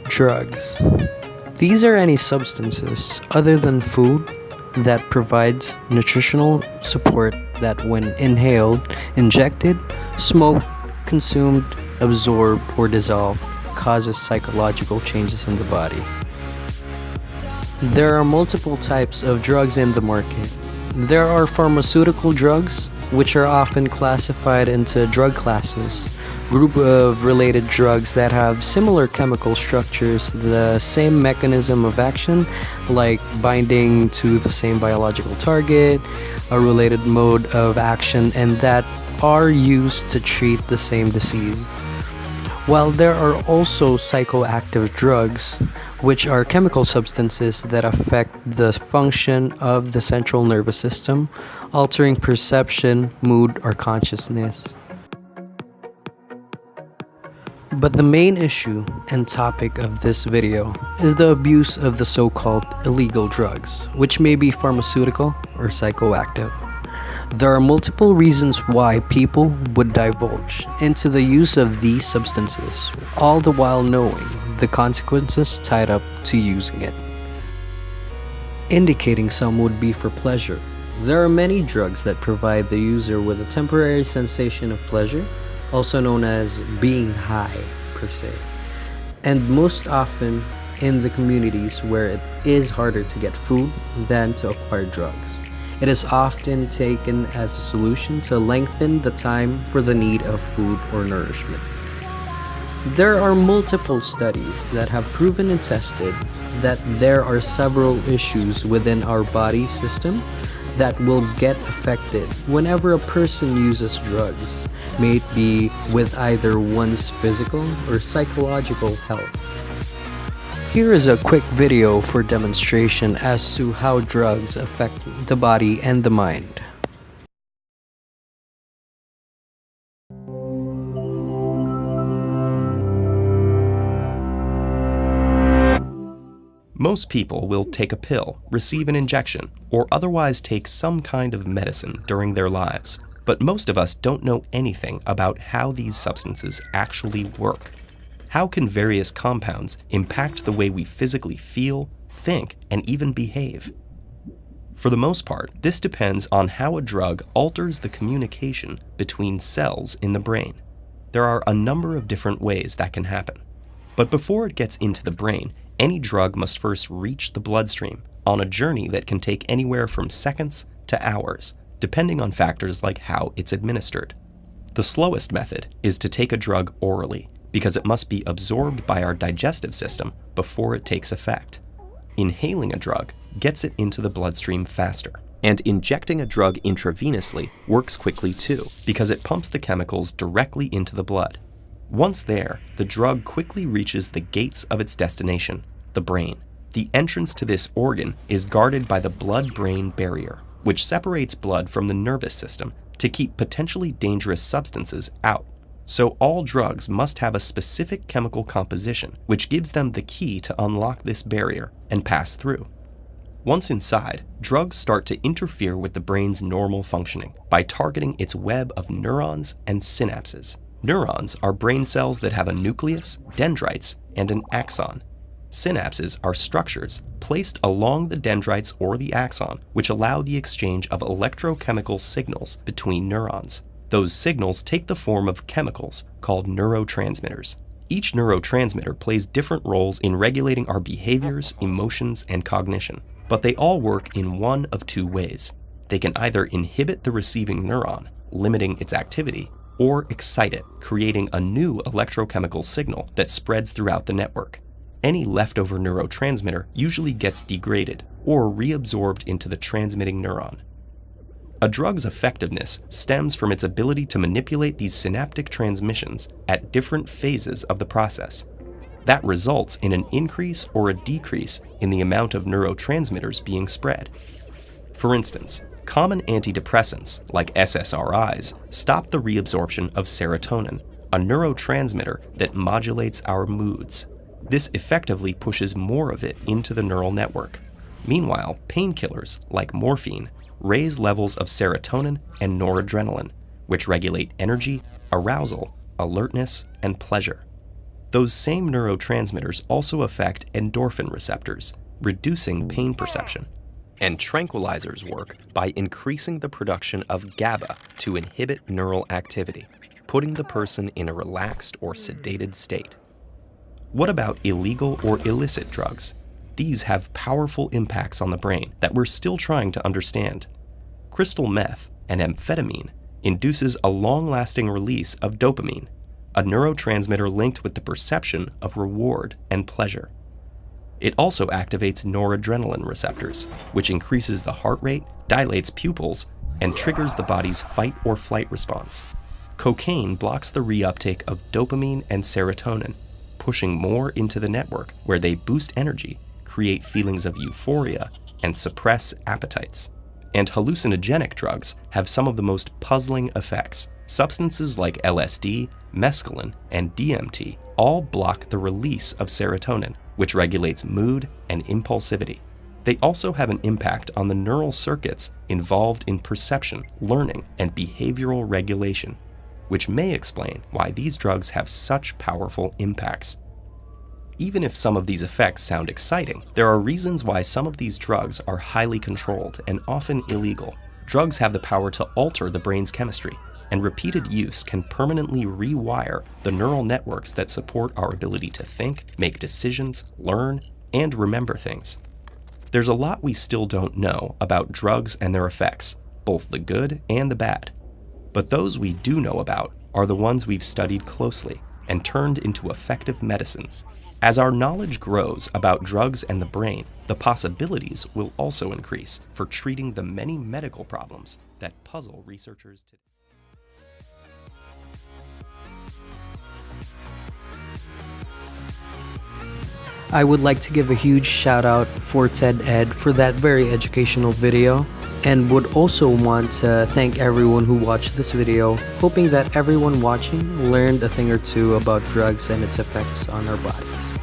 Drugs. These are any substances other than food that provides nutritional support that when inhaled, injected, smoked, consumed, absorbed, or dissolved causes psychological changes in the body. There are multiple types of drugs in the market. There are pharmaceutical drugs, which are often classified into drug classes, group of related drugs that have similar chemical structures, the same mechanism of action, like binding to the same biological target, a related mode of action, and that are used to treat the same disease. While there are also psychoactive drugs, which are chemical substances that affect the function of the central nervous system, altering perception, mood, or consciousness. But the main issue and topic of this video is the abuse of the so-called illegal drugs, which may be pharmaceutical or psychoactive. There are multiple reasons why people would divulge into the use of these substances, all the while knowing the consequences tied up to using it. Indicating some would be for pleasure. There are many drugs that provide the user with a temporary sensation of pleasure, also known as being high per se, and most often in the communities where it is harder to get food than to acquire drugs. It is often taken as a solution to lengthen the time for the need of food or nourishment. There are multiple studies that have proven and tested that there are several issues within our body system that will get affected whenever a person uses drugs, may it be with either one's physical or psychological health. Here is a quick video for demonstration as to how drugs affect the body and the mind. Most people will take a pill, receive an injection, or otherwise take some kind of medicine during their lives. But most of us don't know anything about how these substances actually work. How can various compounds impact the way we physically feel, think, and even behave? For the most part, this depends on how a drug alters the communication between cells in the brain. There are a number of different ways that can happen. But before it gets into the brain, any drug must first reach the bloodstream on a journey that can take anywhere from seconds to hours, depending on factors like how it's administered. The slowest method is to take a drug orally, because it must be absorbed by our digestive system before it takes effect. Inhaling a drug gets it into the bloodstream faster, and injecting a drug intravenously works quickly too, because it pumps the chemicals directly into the blood. Once there, the drug quickly reaches the gates of its destination, the brain. The entrance to this organ is guarded by the blood-brain barrier, which separates blood from the nervous system to keep potentially dangerous substances out. So all drugs must have a specific chemical composition, which gives them the key to unlock this barrier and pass through. Once inside, drugs start to interfere with the brain's normal functioning by targeting its web of neurons and synapses. Neurons are brain cells that have a nucleus, dendrites, and an axon. Synapses are structures placed along the dendrites or the axon, which allow the exchange of electrochemical signals between neurons. Those signals take the form of chemicals called neurotransmitters. Each neurotransmitter plays different roles in regulating our behaviors, emotions, and cognition, but they all work in one of two ways. They can either inhibit the receiving neuron, limiting its activity, or excite it, creating a new electrochemical signal that spreads throughout the network. Any leftover neurotransmitter usually gets degraded or reabsorbed into the transmitting neuron. A drug's effectiveness stems from its ability to manipulate these synaptic transmissions at different phases of the process. That results in an increase or a decrease in the amount of neurotransmitters being spread. For instance, common antidepressants, like SSRIs, stop the reabsorption of serotonin, a neurotransmitter that modulates our moods. This effectively pushes more of it into the neural network. Meanwhile, painkillers, like morphine, raise levels of serotonin and noradrenaline, which regulate energy, arousal, alertness, and pleasure. Those same neurotransmitters also affect endorphin receptors, reducing pain perception. And tranquilizers work by increasing the production of GABA to inhibit neural activity, putting the person in a relaxed or sedated state. What about illegal or illicit drugs? These have powerful impacts on the brain that we're still trying to understand. Crystal meth, and amphetamine, induces a long-lasting release of dopamine, a neurotransmitter linked with the perception of reward and pleasure. It also activates noradrenaline receptors, which increases the heart rate, dilates pupils, and triggers the body's fight or flight response. Cocaine blocks the reuptake of dopamine and serotonin, pushing more into the network where they boost energy, create feelings of euphoria, and suppress appetites. And hallucinogenic drugs have some of the most puzzling effects. Substances like LSD, mescaline, and DMT all block the release of serotonin, which regulates mood and impulsivity. They also have an impact on the neural circuits involved in perception, learning, and behavioral regulation, which may explain why these drugs have such powerful impacts. Even if some of these effects sound exciting, there are reasons why some of these drugs are highly controlled and often illegal. Drugs have the power to alter the brain's chemistry, and repeated use can permanently rewire the neural networks that support our ability to think, make decisions, learn, and remember things. There's a lot we still don't know about drugs and their effects, both the good and the bad. But those we do know about are the ones we've studied closely and turned into effective medicines. As our knowledge grows about drugs and the brain, the possibilities will also increase for treating the many medical problems that puzzle researchers today. I would like to give a huge shout out for TED Ed for that very educational video, and would also want to thank everyone who watched this video, hoping that everyone watching learned a thing or two about drugs and its effects on our bodies.